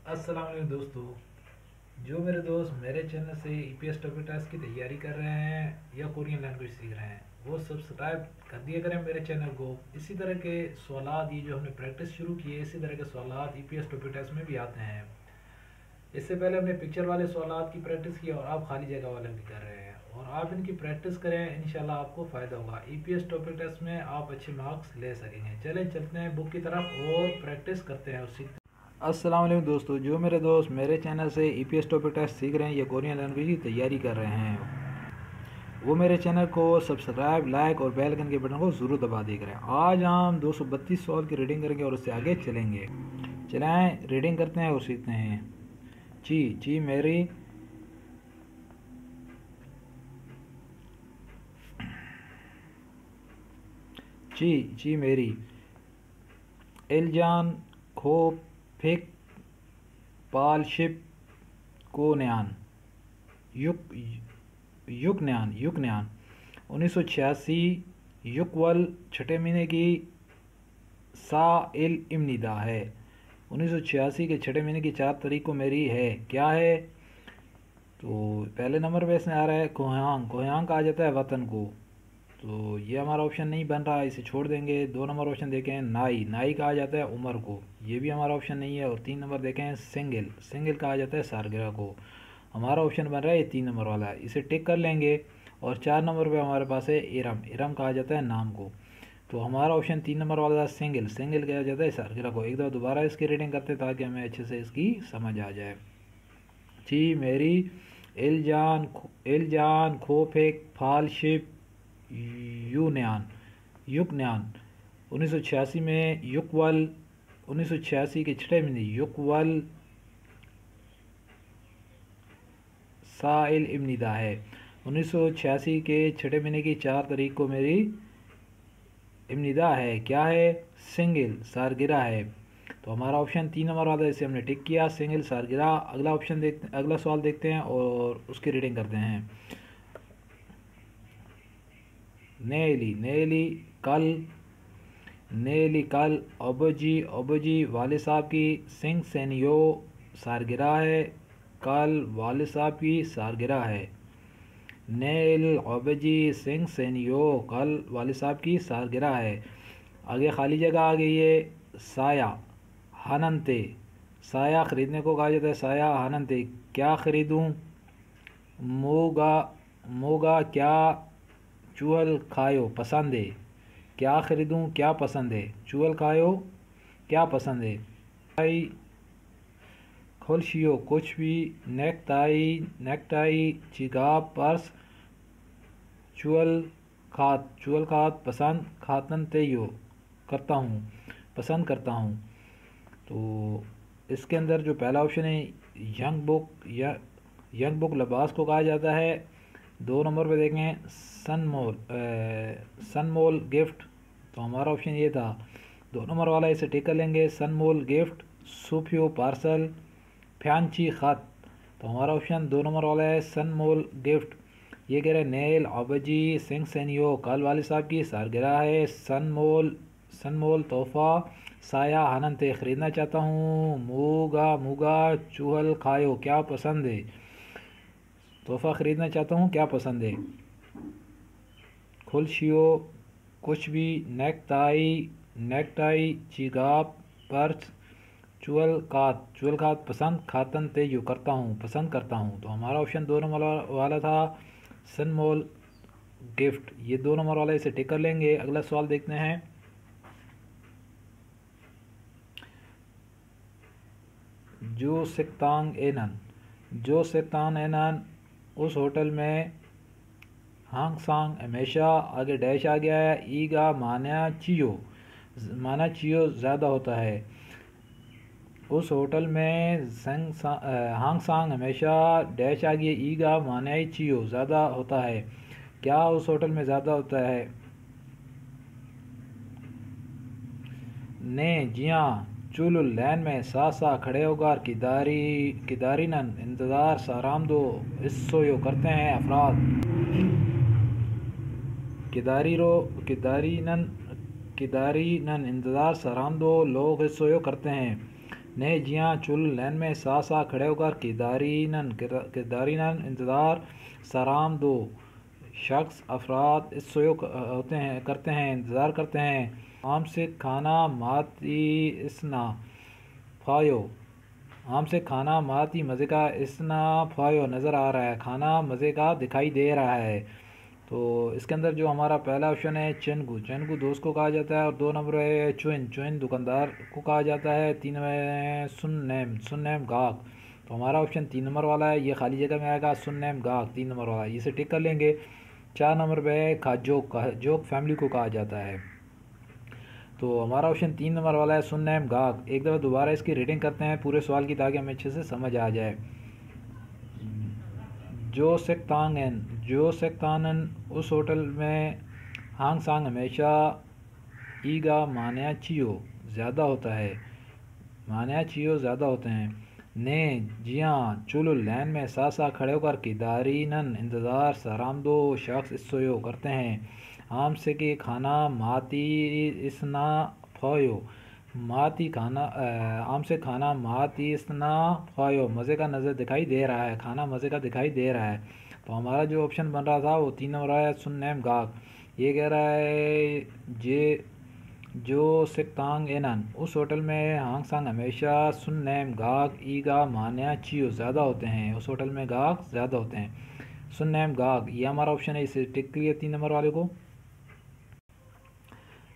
अस्सलाम वालेकुम दोस्तों। जो मेरे दोस्त मेरे चैनल से ईपीएस टॉपिक टास्क की तैयारी कर रहे हैं या कोरियन लैंग्वेज सीख रहे हैं वो सब्सक्राइब कर दिया करें मेरे चैनल को। इसी तरह के सवालात ये जो हमने प्रैक्टिस शुरू की है, इसी तरह के सवालात ईपीएस टॉपिक टास्क में भी आते हैं। इससे पहले हमने पिक्चर वाले सवालात की प्रैक्टिस की और आप खाली जगह वाले भी कर रहे हैं, और आप इनकी प्रैक्टिस करें, इंशाल्लाह आपको फ़ायदा होगा। ईपीएस टॉपिक टेस्ट में आप अच्छे मार्क्स ले सकेंगे। चलें चलते हैं बुक की तरफ और प्रैक्टिस करते हैं और सीखते हैं। अस्सलाम वालेकुम दोस्तों। जो मेरे दोस्त मेरे चैनल से ईपीएस टॉपिक टेस्ट सीख रहे हैं या कोरियन लैंग्वेज की तैयारी कर रहे हैं, वो मेरे चैनल को सब्सक्राइब, लाइक और बेल आइकन के बटन को ज़रूर दबा दिया करें। आज हम 232 सवाल की रीडिंग करेंगे और उससे आगे चलेंगे। चलें रीडिंग करते हैं और सीखते हैं। ची ची मेरी, ची ची मेरी, एलजान खो फिक पालशिप कोन्यान युक युकन्यान युकन्यान 1986 युकवल छठे महीने की सा इल इमनिदा है। 1986 के छठे महीने की 4 तारीख को मेरी है, क्या है? तो पहले नंबर पे इसमें आ रहा है कोयांग। कोयांग कहा जाता है वतन को, तो ये हमारा ऑप्शन नहीं बन रहा, इसे छोड़ देंगे। 2 नंबर ऑप्शन देखें नाई, नाई कहा जाता है उमर को, ये भी हमारा ऑप्शन नहीं है। और 3 नंबर देखें सिंगल, सिंगल कहा जाता है सालगिरह को, हमारा ऑप्शन बन रहा है ये 3 नंबर वाला, इसे टिक कर लेंगे। और 4 नंबर पे हमारे पास है इरम, इरम कहा जाता है नाम को, तो हमारा ऑप्शन 3 नंबर वाला था सिंगल, सिंगल कहा जाता है सालगिरह को। एक दफ़ा दोबारा इसकी रीडिंग करते हैं ताकि हमें अच्छे से इसकी समझ आ जाए। जी मेरी, इलजान इलजान खोफेक फालशिप यून्यान युकन्यान 1986 में युकवल, 1986 के छठे महीने युकवल साइल इमनिदा है। 1986 के छठे महीने की 4 तारीख को मेरी इमनिदा है, क्या है? सिंगल सालगिरह है। तो हमारा ऑप्शन 3 नंबर वाला है, इसे हमने टिक किया, सिंगल सालगिरह। अगला ऑप्शन देखते, अगला सवाल देखते हैं और उसकी रीडिंग करते हैं। नेली नेली कल, नेली कल अबोजी अबोजी वाले साहब की सिंह सैनियो सालगिरह है, कल वाले साहब की सालगिरह है। नेल अबोजी सिंह सैनियो, कल वाले साहब की सालगिरह है। आगे खाली जगह आ गई है। साया हननते, साया ख़रीदने को कहा जाता है, साया हननते क्या ख़रीदूँ? मोगा मोगा क्या चूहल खायो पसंद है, क्या ख़रीदूँ क्या पसंद है? चूहल खायो क्या पसंद है? टाई खोलशियो कुछ भी, नेकटाई नेकटाई चिगाब पर्स, चुअल खात पसंद, खातन तेयो करता हूँ, पसंद करता हूँ। तो इसके अंदर जो पहला ऑप्शन है यंग बुक, या यंग बुक लिबास को कहा जाता है। 2 नंबर पे देखें सनमोल, सनमोल गिफ्ट, तो हमारा ऑप्शन ये था 2 नंबर वाला, इसे टिक कर लेंगे। सनमोल गिफ्ट, सूफियो पार्सल, फ्यांची ख़त, तो हमारा ऑप्शन 2 नंबर वाला है सनमोल गिफ्ट। ये कह रहे हैं नेल अबजी सिंह सैनियो, कल वाले साहब की सालगिरह है, सनमोल सनमोल तोहफ़ा, साया हननते ख़रीदना चाहता हूँ, मूगा मूगा चूहल खायो क्या पसंद है, तोहफ़ा ख़रीदना चाहता हूँ क्या पसंद है। खुलशियो कुछ भी, नेकटाई नेकटाई चिगाब पर्स, चुअल खात पसंद, खातन तेयू करता हूँ, पसंद करता हूँ। तो हमारा ऑप्शन 2 नंबर वाला था सनमोल गिफ्ट, ये 2 नंबर वाला, इसे टिक कर लेंगे। अगला सवाल देखते हैं। जो सिकतांग एनन, जो सिकतांग एनन उस होटल में हांग सांग हमेशा, आगे डैश आ गया है, ईगा माना चियो, माना चियो ज़्यादा होता है। उस होटल में हांग सांग हमेशा डैश आ गया, ईगा माना चियो ज़्यादा होता है, क्या उस होटल में ज़्यादा होता है? ने जी हाँ, चुल लैन में सा सा खड़े होकर किदारीनन इंतज़ार साराम दो हिस्सों करते हैं अफराद, किदारीनन इंतज़ार सराम दो लोग हिस्सों करते हैं। ने जियाँ चुल लैन में सा खड़े होकर किरदारीनन इंतज़ार सराम दो शख्स अफराद इस सोयो होते हैं करते हैं इंतज़ार करते हैं आम से खाना माती इसना फायो आम से खाना माती मज़े का इसना फायो नज़र आ रहा है खाना मज़े का दिखाई दे रहा है। तो इसके अंदर जो हमारा पहला ऑप्शन है चेनगू चेनगू दोस्त को कहा जाता है और 2 नंबर है चुइन चुइन दुकानदार को कहा जाता है 3 नंबर है सुन नेम गाहक। तो हमारा ऑप्शन 3 नंबर वाला है ये खाली जगह में आएगा सुन नेम गाहक 3 नंबर वाला इसे टिक कर लेंगे। 4 नंबर पे है खाजोक फैमिली को कहा जाता है। तो हमारा ऑप्शन 3 नंबर वाला है सुन नेम गाहक। एक दफ़ा दोबारा इसकी रीडिंग करते हैं पूरे सवाल की ताकि हमें अच्छे से समझ आ जाए। जो सेक्तानन उस होटल में हांग सांग हमेशा ईगा मान्या चियो ज़्यादा होता है मान्या चियो ज़्यादा होते हैं। ने जियाँ चुलुल लैन में सा खड़े होकर किदारीनन इंतज़ार सरामदो शख्स इसोयो करते हैं आम से कि खाना माती इसना फोयो माती खाना आम से खाना माती इसना फोयो मज़े का नज़र दिखाई दे रहा है खाना मज़े का दिखाई दे रहा है। तो हमारा जो ऑप्शन बन रहा था वो 3 नंबर आया सुन नेम गाक। ये कह रहा है जे जो सिकतांग एनन उस होटल में हांग सांग हमेशा सुन नेम गाक ईगा मान्या चियो ज़्यादा होते हैं उस होटल में गाक ज़्यादा होते हैं सुन नेम गाक ये हमारा ऑप्शन है इसे टिक करिए 3 नंबर वाले को।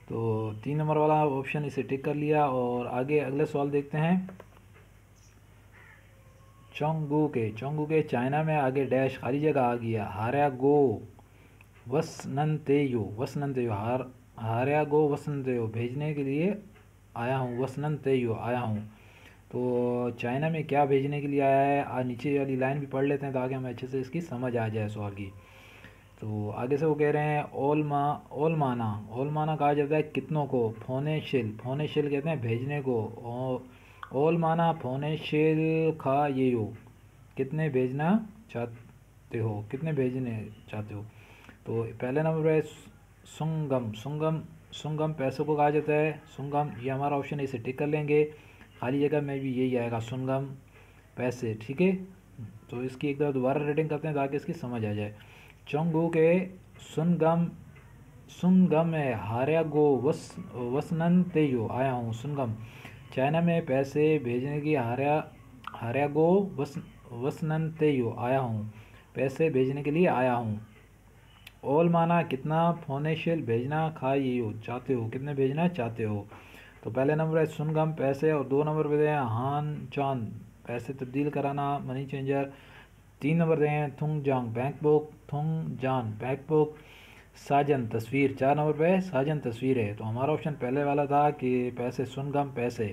तो 3 नंबर वाला ऑप्शन इसे टिक कर लिया और आगे अगले सवाल देखते हैं। चोंगू के चाइना में आगे डैश खाली जगह आ गया हार्या गो वसनंतेयो हार्या गो वसनतेयो भेजने के लिए आया हूँ वसनंतेयो आया हूँ। तो चाइना में क्या भेजने के लिए आया है आज नीचे वाली लाइन भी पढ़ लेते हैं ताकि हमें अच्छे से इसकी समझ आ जाए सवाल की। तो आगे से वो कह रहे हैं ओल माना कहा जाता है कितनों को फोने शिल कहते हैं भेजने को ओल माना फोने शिल खा ये हो कितने भेजना चाहते हो। तो पहले नंबर है सुंगम पैसों को कहा जाता है सुंगम ये हमारा ऑप्शन है इसे टिक कर लेंगे खाली जगह में भी यही आएगा सुंगम पैसे ठीक है। तो इसकी एक दोबारा रेटिंग करते हैं ताकि इसकी समझ आ जाए। चोंगू के सुनगम है हार्या गो वसनन तेयो आया हूँ सुनगम चाइना में पैसे भेजने की हार्या गो वसनन तेयो आया हूँ पैसे भेजने के लिए आया हूँ। ओल माना कितना फोनेशियल भेजना खा ये हो चाहते हो कितने भेजना चाहते हो। तो पहले नंबर है सुनगम पैसे और 2 नंबर पे हैं हान चांद पैसे तब्दील कराना मनी चेंजर। 3 नंबर दे हैं थुंग जान बैंक बुक साजन तस्वीर। 4 नंबर पे साजन तस्वीर है। तो हमारा ऑप्शन पहले वाला था कि पैसे सुनगम पैसे।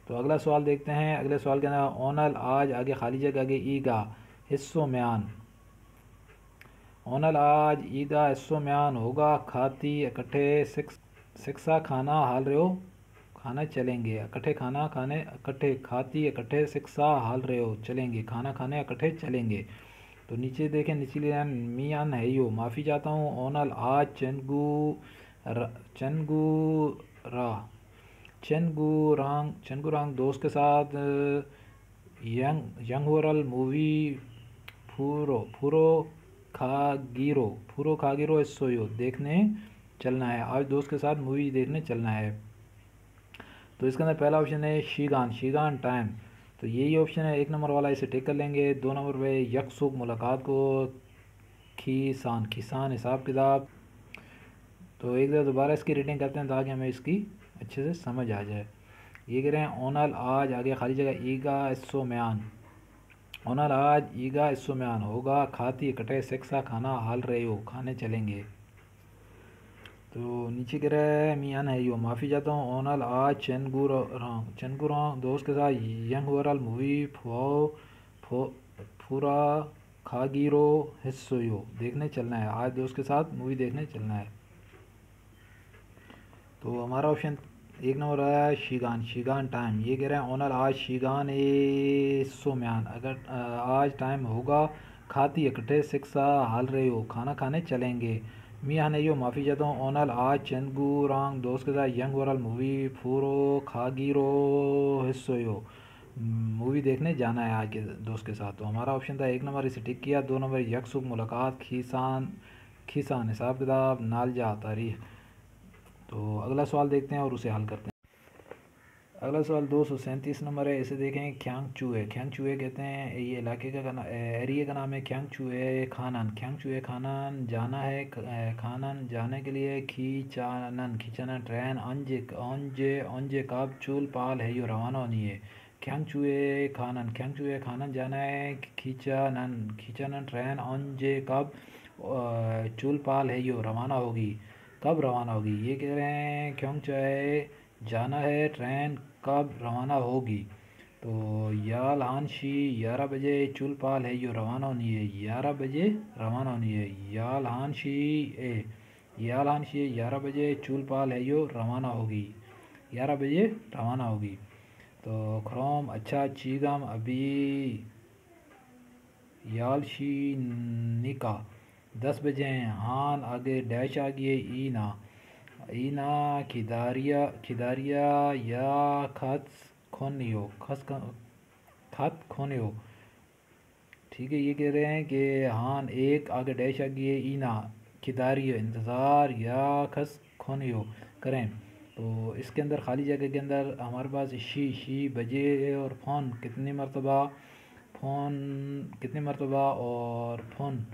तो अगला सवाल देखते हैं अगले सवाल के अंदर ओनल आज आगे खाली जगह आगे ईगा हिस्सों म्यान ओनल आज ईदा हिस्सों म्यान होगा खाती इकट्ठे शिक्षा खाना हाल रहे हो खाना चलेंगे इकट्ठे खाना खाने इकट्ठे खाती इकट्ठे शिक्षा हाल रहे हो चलेंगे खाना खाने इकट्ठे चलेंगे। तो नीचे देखें निचली लाइन मियान है यो माफ़ी चाहता हूँ ओनल आज चेनगू रांग दोस्त के साथ यंग ओरल मूवी फूरो खागिरो सोयो देखने चलना है आज दोस्त के साथ मूवी देखने चलना है। तो इसके अंदर पहला ऑप्शन है शीगान टाइम। तो यही ऑप्शन है 1 नंबर वाला इसे टिक कर लेंगे। 2 नंबर पे यकसुक मुलाकात को खीसान हिसाब किताब। तो एक दोबारा इसकी रेटिंग करते हैं ताकि हमें इसकी अच्छे से समझ आ जाए। ये कह रहे हैं ओनल आज आगे खाली जगह ईगा इस्सो म्यान ओनल आज ईगा इस्सो म्यान होगा खाती इकट्ठे शिक्षा खाना हाल रहे हो खाने चलेंगे। तो नीचे कह रहा है मियान है यो माफ़ी चाहता हूँ ओनल आज चेनगू रॉन्ग दोस्त के साथ यंग ओवरऑल मूवी पूरा खागिरो हिस्सोयो देखने चलना है आज दोस्त के साथ मूवी देखने चलना है। तो हमारा ऑप्शन 1 नंबर आया शीगान टाइम। ये कह रहे हैं ओनल आज शीगान ए सो म्यान अगर आज टाइम होगा खाती इकट्ठे शिक्षा हाल रहे हो खाना खाने चलेंगे। मियाँ ने यो माफ़ी चाहता हूँ ओनल आज चेनगू रॉन्ग दोस्त के साथ यंग ओवरऑल मूवी फूरो खागिरो हिस्सोयो मूवी देखने जाना है आज के दोस्त के साथ। तो हमारा ऑप्शन था 1 नंबर इसे टिक किया, 2 नंबर यकसुक मुलाकात, खीसान खीसान हिसाब किताब, नालजा तारीख। तो अगला सवाल देखते हैं और उसे हल करते हैं। अगला सवाल 237 नंबर है, इसे देखें। ख्यांग चूए, ख्यांग चूए कहते हैं ये इलाके का एरिया का नाम है। ख्यांग चूए खानन, ख्यांग चूए खानन जाना है। खानन जाने के लिए खींचानन खींचानन ट्रेन अंजे अंजे अंजे कब चूल पाल है यो रवाना होनी है। ख्यांग चूए खानन, ख्यांग चूए खानन जाना है। खींचानन खींचानन ट्रेन अंजे कब चूल पाल है यो रवाना होगी, कब रवाना होगी। ये कह रहे हैं ख्यांग चूए जाना है, ट्रेन कब रवाना होगी। तो याल हानशी 11 बजे चुलपाल है यो रवाना होनी है, 11 बजे रवाना होनी है। याल हानशी 11 बजे चुलपाल है यो रवाना होगी, 11 बजे रवाना होगी। तो खरोम अच्छा चीगम अभी यालशी निका 10 बजे हैं। हान आगे डैश आ गई है। ईना खिदारिया खिदारिया या खत खोनियो। ठीक है, ये कह रहे हैं कि हान एक आगे डैश आ गई है। ईना खिदारिया इंतज़ार या खस खोनियो करें। तो इसके अंदर खाली जगह के अंदर हमारे पास शी बजे और फ़ोन कितनी मरतबा और फ़ोन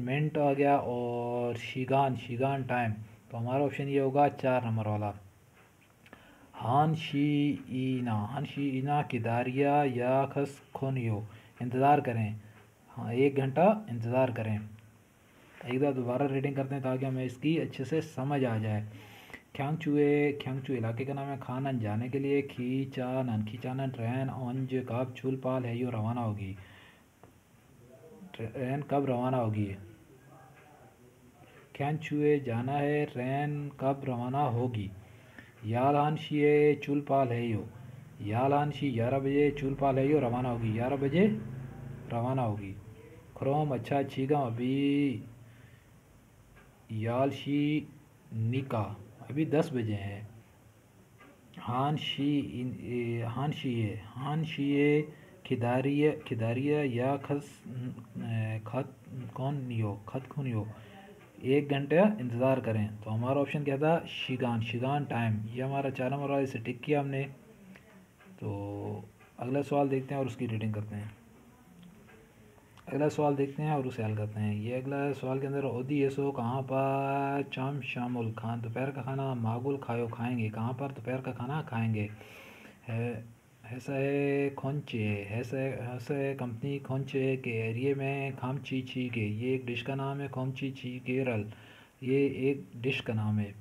मिनट आ गया, और शीगान शीगान टाइम। तो हमारा ऑप्शन ये होगा 4 नंबर वाला। हान शी ईना किदारिया या खस खोनियो इंतज़ार करें। हाँ, 1 घंटा इंतज़ार करें। एक बार दोबारा रीडिंग करते हैं ताकि हमें इसकी अच्छे से समझ आ जाए। ख्यांगचू इलाके का नाम है। खानन जाने के लिए खींचानन ट्रेन ऑन कब चूल पाल है यो रवाना होगी, ट्रेन कब रवाना होगी। ख्यांगचूए जाना है, ट्रेन कब रवाना होगी। यालान शीए चुलपाल है यो, यालान शी 11 बजे चुलपाल है यो रवाना होगी, 11 बजे रवाना होगी। खरोम अच्छा चीगा अभी यालशी निका अभी 10 बजे हैं। हान शीए खिदारिया या खत खत खोनियो 1 घंटा इंतज़ार करें। तो हमारा ऑप्शन क्या था, शिगान शिगान टाइम। ये हमारा 4 नंबर वाला, इसे टिक किया हमने। तो अगला सवाल देखते हैं और उसकी रीडिंग करते हैं। अगला सवाल देखते हैं और उसे हल करते हैं। ये अगला सवाल के अंदर ओदी येसो कहाँ पर चाम शामुल खान दोपहर का खाना मागुल खायो खाएंगे, कहाँ पर दोपहर का खाना खाएंगे। है ऐसा है खोंचे, ऐसा है कंपनी खोंचे के एरिए में खामची ची के, ये एक डिश का नाम है। खोमची ची केरल, ये एक डिश का नाम है।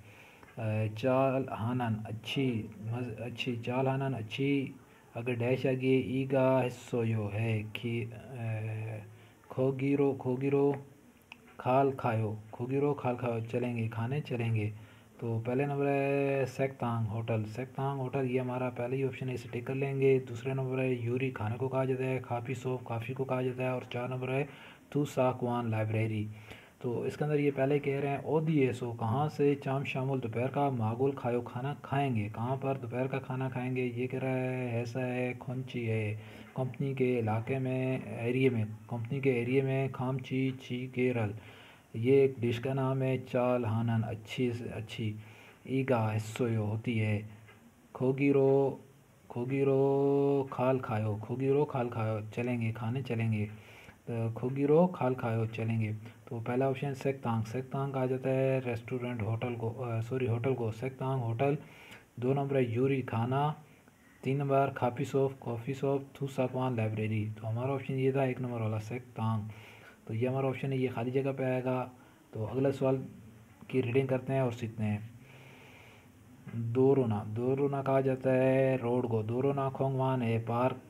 चाल हानन अच्छी चाल हानन अच्छी अगर डैश आगे ईगा हिस्सो यो है कि खोगिरो खोगिरो खोगिरो खाल खायो चलेंगे खाने चलेंगे। तो पहले नंबर है सेकतांग होटल, ये हमारा पहले ही ऑप्शन है, इसे टिक कर लेंगे। दूसरे नंबर है यूरी, खाने को कहा जाता है। काफ़ी सोप, काफ़ी को कहा जाता है। और 4 नंबर है तू साकवान लाइब्रेरी। तो इसके अंदर ये पहले कह रहे हैं ओदिए सो कहाँ से चाम शामुल दोपहर का मागुल खायो खाना खाएंगे, कहाँ पर दोपहर का खाना खाएंगे। ये कह रहा है ऐसा है खोंची है कंपनी के इलाके में एरिए में, कंपनी के एरिए में खामची ची केरल, ये एक डिश का नाम है। चाल हानन अच्छी से अच्छी ईगा हिस्सोयो होती है। खोगिरो खोगिरो खोगिरो खाल खायो चलेंगे खाने चलेंगे। तो खोगिरो खाल खायो चलेंगे। तो पहला ऑप्शन सेकतांग कहा जाता है रेस्टोरेंट होटल को, सॉरी होटल को सेकतांग होटल। 2 नंबर है यूरी खाना। 3 नंबर कॉफ़ी शॉप थूसाकवान लाइब्रेरी। तो हमारा ऑप्शन ये था 1 नंबर वाला सेकतांग। तो ये हमारा ऑप्शन है, ये खाली जगह पे आएगा। तो अगला सवाल की रीडिंग करते हैं और सीखते हैं। दोरोना कहा जाता है रोड को। दोरोना खोंगवान है पार्क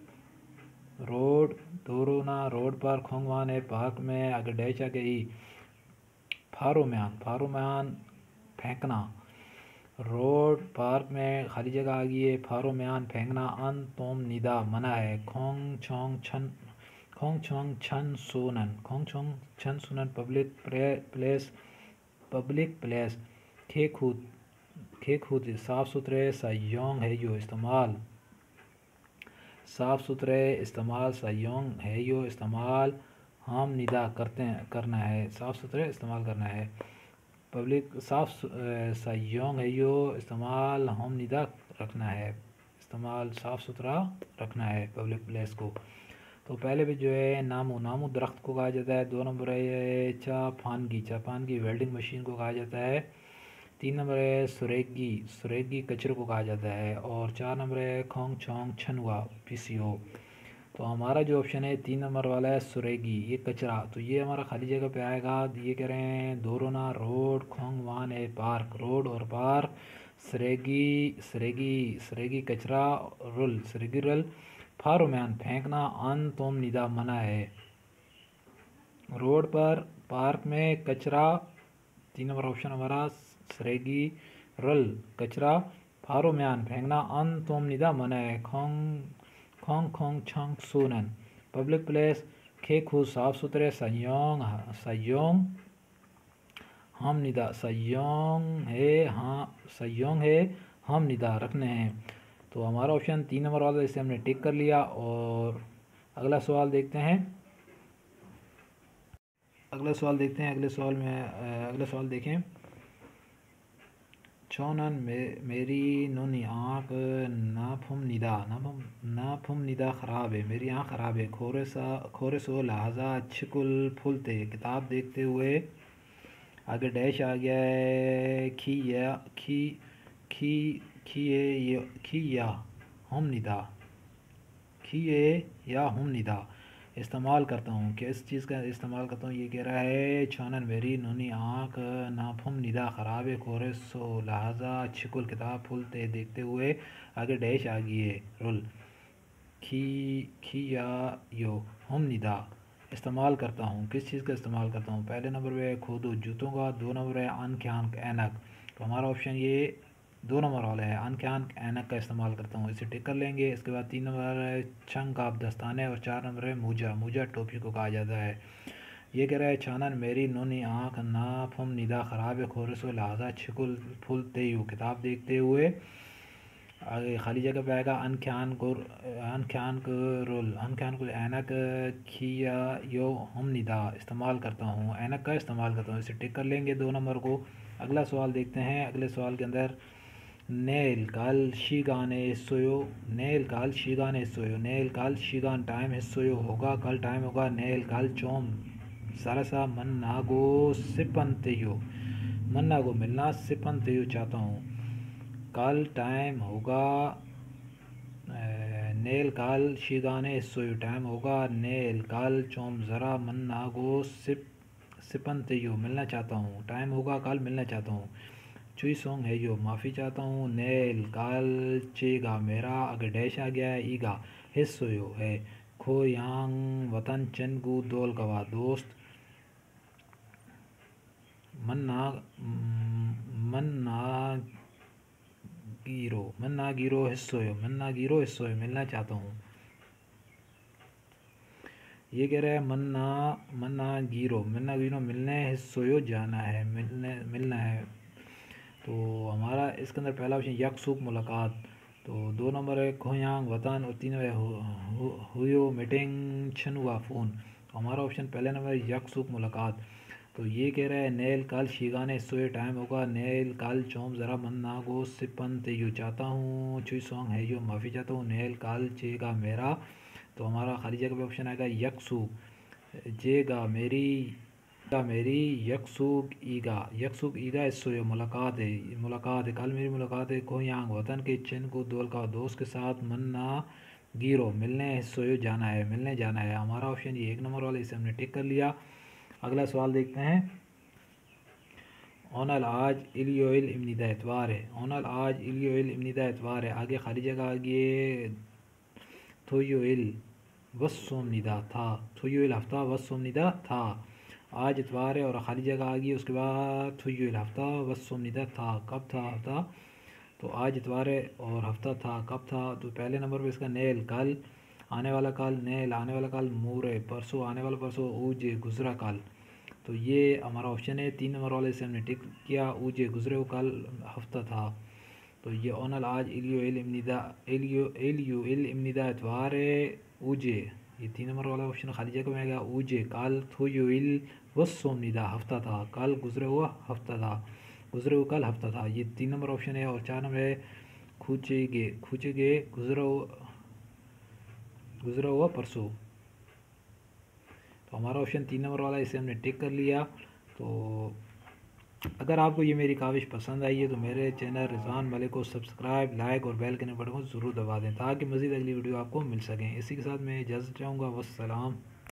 रोड, दोरोना रोड पर खोंगवान है पार्क में अगर डैश आ गई फारोम्यान फेंकना। रोड पार्क में खाली जगह आ गई है। फारोम्यान फेंकना। अन तोम निदा मना है। खोंग छन सोनन पब्लिक प्लेस खे खुद साफ़ सुथरे सा योंग है यो इस्तेमाल। साफ़ सुथरे इस्तेमाल सयोंग है यो इस्तेमाल हम निदा करना है, साफ़ सुथरे इस्तेमाल करना है। पब्लिक सयोंग है यो इस्तेमाल हम निदा रखना है, इस्तेमाल साफ़ सुथरा रखना है पब्लिक प्लेस को। तो पहले भी जो है नामू नामू दरख्त को कहा जाता है। 2 नंबर है चापानगी वेल्डिंग मशीन को कहा जाता है। 3 नंबर है सुरेगी कचरे को कहा जाता है। और 4 नंबर है खोंग छोंग छनुआ पीसीओ। तो हमारा जो ऑप्शन है 3 नंबर वाला है सुरेगी, ये कचरा। तो ये हमारा खाली जगह पे आएगा। ये कह रहे हैं दोरोना रोड, खोंग वान है पार्क, रोड और पार्क, सरेगी कचरा, रुल सरेगी रुल, फारुमैन फेंकना, अन तोम निदा मना है। रोड पर, पार्क में, कचरा। 3 नंबर ऑप्शन हमारा सरेगी रुल कचरा, फारुमैन फेंकना, अन तोम निदा मना है। खोंग खोंग छंग सोनन पब्लिक प्लेस, खेखू साफ सुथरे, सयोंग हम निदा, सयोंग है हम निदा रखने हैं। तो हमारा ऑप्शन 3 नंबर वाला इसे हमने टिक कर लिया। और अगला सवाल देखते हैं। अगला सवाल देखें। चौनन मेरी नोनी आँख नाफुम निदा ख़राब है, मेरी आँख ख़राब है। खोरे सो लहाजा छिकुल फुलते, किताब देखते हुए। आगे डैश आ गया है। खी या हम निदा इस्तेमाल करता हूँ, किस चीज़ का इस्तेमाल करता हूँ। ये कह रहा है छानन मेरी नूनी आँख नाफुम निदा ख़राब है, खोरे सो लहाजा छिकुल किताब फूलते देखते हुए। आगे डैश आ गई है रुल। खी या यो हम निदा इस्तेमाल करता हूँ, किस चीज़ का इस्तेमाल करता हूँ। पहले नंबर पे खुद जूतों का, 2 नंबर है आंख ऐनक। तो हमारा ऑप्शन ये 2 नंबर वाला है, आंख ऐनक का इस्तेमाल करता हूँ, इसे टिक कर लेंगे। इसके बाद 3 नंबर है छंग आप दस्ताने। और 4 नंबर है मूजा टोपी को कहा जाता है। ये कह रहा है छानन मेरी नोनी आँख नाफुम निदा ख़राब है, खोरस लिहाजा छिकुल फुलते यू किताब देखते हुए। आगे खाली जगह पे आएगा अनख्यान को ऐनक खिया यो हम निदा इस्तेमाल करता हूँ, ऐनक का इस्तेमाल करता हूँ, इसे टिक कर लेंगे 2 नंबर को। अगला सवाल देखते हैं। अगले सवाल के अंदर नेल काल शीगान टाइम हिस्सोयो होगा, कल टाइम होगा। नेल काल चोम सरसा मन नागो सिपनतेयो, मन नागो मिलना, सिपनतेयो चाहता हूँ। कल टाइम होगा, नेल काल शीगाने हिस्सोयो टाइम होगा। नेल काल चोम ज़रा मन नागो सिपनतेयो मिलना चाहता हूँ, टाइम होगा कल मिलना चाहता हूँ। चुई सॉन्ग है यो माफ़ी चाहता हूँ। नेल काल चेगा मेरा, अगर डैश आ गया है ईगा हिस्सोयो है। खो यांग वतन चनगू दोल गवा दोस्त। मन्ना गिरो हिस्सोयो मिलना चाहता हूँ। ये कह रहा है मन्ना गिरो मिलने, हिस्सोयो जाना है, मिलना है। तो हमारा इसके अंदर पहला ऑप्शन यकसुक मुलाकात। तो 2 नंबर है खोयांग वतन। और 3 नंबर हुयो मीटिंग छनुआ फ़ोन। तो हमारा ऑप्शन पहले नंबर यकसुक मुलाकात। तो ये कह रहा है नेल काल शीगाने सोए टाइम होगा। नेल काल चोम ज़रा मन नागो सिपन ते यू चाहता हूँ। चुई सॉन्ग है यो माफ़ी चाहता हूँ। नेल काल चेगा मेरा। तो हमारा खाली जगह पे ऑप्शन आएगा यकसु जेगा मेरी यकसूक ईगा इससे मुलाकात है कल मेरी मुलाकात है। कोयांग वतन के चिन को दोल का दोस्त के साथ। मन्ना गिरो मिलने, हिस्सोयो जाना है। हमारा ऑप्शन ये 1 नंबर वाला, इसे हमने टिक कर लिया। अगला सवाल देखते हैं। ओनल आज इलियोइल इमनिदा एतवार है। आगे खाली जगह आगे थोयोइल वसोम निदा था, थोयोइल हफ्ता वसोम निदा था। आज इतवार है और खाली जगह आ गई। उसके बाद थोयोइल हफ्ता वसोम निदा था, कब था हफ्ता। तो आज इतवार है और हफ्ता था, कब था। तो पहले नंबर पे इसका नेल कल आने वाला कल, नेल आने वाला कल, मूरे परसों आने वाला परसों, ऊजे गुजरा कल। तो ये हमारा ऑप्शन है 3 नंबर वाले से हमने टिक किया। ऊजे गुजरे हुए कल हफ्ता था। तो ये ओनल आज एलियो इल इमनिदा एतवार ऊजे, ये 3 नंबर वाला ऑप्शन खाली जगह में आएगा। ऊजे काल थोयो इल वसोम निदा हफ्ता था, कल गुजरे हुआ हफ्ता था, गुजरे हुआ कल हफ्ता था, ये 3 नंबर ऑप्शन है। और 4 नंबर है खूचेगे गुजरा हुआ परसों। तो हमारा ऑप्शन 3 नंबर वाला, इसे हमने टिक कर लिया। तो अगर आपको ये मेरी काविश पसंद आई है तो मेरे चैनल रिजवान मलिक को सब्सक्राइब, लाइक और बेल के बटन को ज़रूर दबा दें ताकि मज़ीद अगली वीडियो आपको मिल सकें। इसी के साथ मैं इजाज़त चाहूँगा। वस्सलाम।